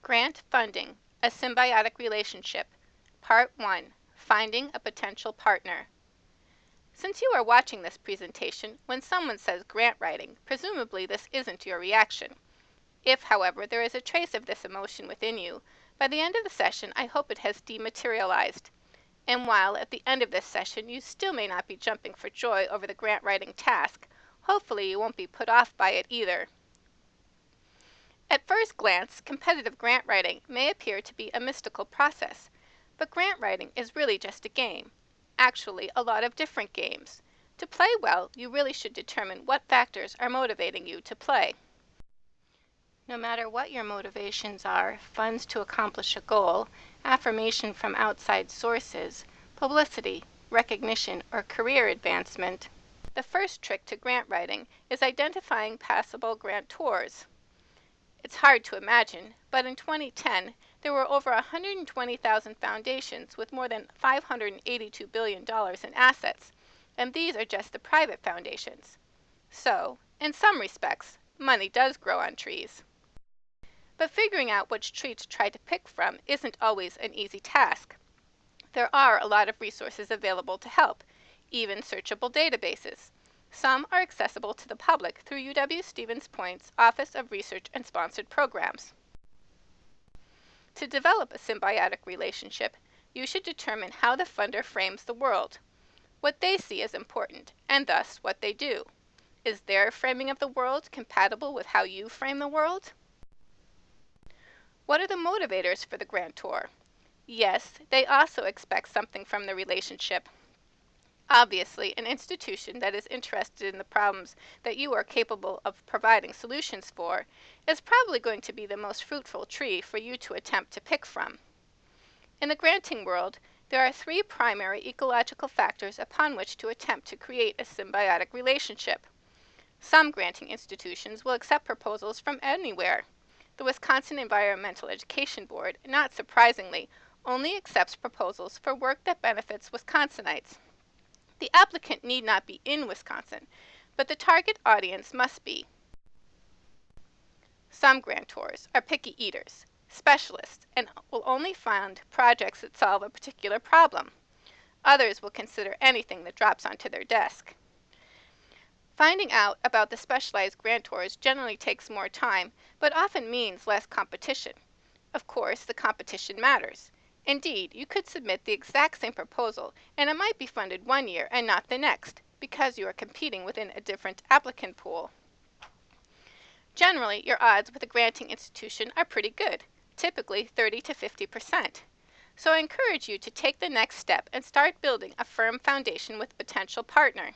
Grant Funding, a Symbiotic Relationship, Part 1, Finding a Potential Partner. Since you are watching this presentation, when someone says grant writing, presumably this isn't your reaction. If, however, there is a trace of this emotion within you, by the end of the session I hope it has dematerialized. And while at the end of this session you still may not be jumping for joy over the grant writing task, hopefully you won't be put off by it either. At first glance, competitive grant writing may appear to be a mystical process, but grant writing is really just a game. Actually, a lot of different games. To play well, you really should determine what factors are motivating you to play. No matter what your motivations are, funds to accomplish a goal, affirmation from outside sources, publicity, recognition, or career advancement, the first trick to grant writing is identifying passable grantors. It's hard to imagine, but in 2010, there were over 120,000 foundations with more than $582 billion in assets, and these are just the private foundations. So, in some respects, money does grow on trees. But figuring out which tree to try to pick from isn't always an easy task. There are a lot of resources available to help, even searchable databases. Some are accessible to the public through UW-Stevens Point's Office of Research and Sponsored Programs. To develop a symbiotic relationship, you should determine how the funder frames the world, what they see as important, and thus what they do. Is their framing of the world compatible with how you frame the world? What are the motivators for the grantor? Yes, they also expect something from the relationship. Obviously, an institution that is interested in the problems that you are capable of providing solutions for is probably going to be the most fruitful tree for you to attempt to pick from. In the granting world, there are three primary ecological factors upon which to attempt to create a symbiotic relationship. Some granting institutions will accept proposals from anywhere. The Wisconsin Environmental Education Board, not surprisingly, only accepts proposals for work that benefits Wisconsinites. The applicant need not be in Wisconsin, but the target audience must be. Some grantors are picky eaters, specialists, and will only fund projects that solve a particular problem. Others will consider anything that drops onto their desk. Finding out about the specialized grantors generally takes more time, but often means less competition. Of course, the competition matters. Indeed, you could submit the exact same proposal, and it might be funded one year and not the next, because you are competing within a different applicant pool. Generally, your odds with a granting institution are pretty good, typically 30 to 50%. So I encourage you to take the next step and start building a firm foundation with a potential partner.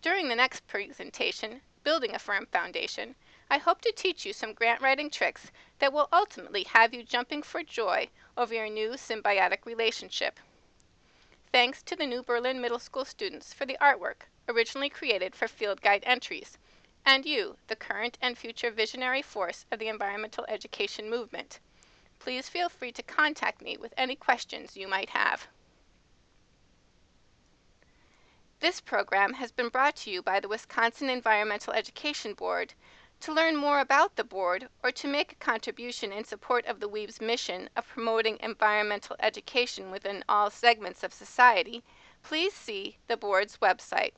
During the next presentation, Building a Firm Foundation, I hope to teach you some grant writing tricks that will ultimately have you jumping for joy over your new symbiotic relationship. Thanks to the New Berlin Middle School students for the artwork originally created for field guide entries, and you, the current and future visionary force of the environmental education movement. Please feel free to contact me with any questions you might have. This program has been brought to you by the Wisconsin Environmental Education Board. To learn more about the board or to make a contribution in support of the WEEB's mission of promoting environmental education within all segments of society, please see the board's website.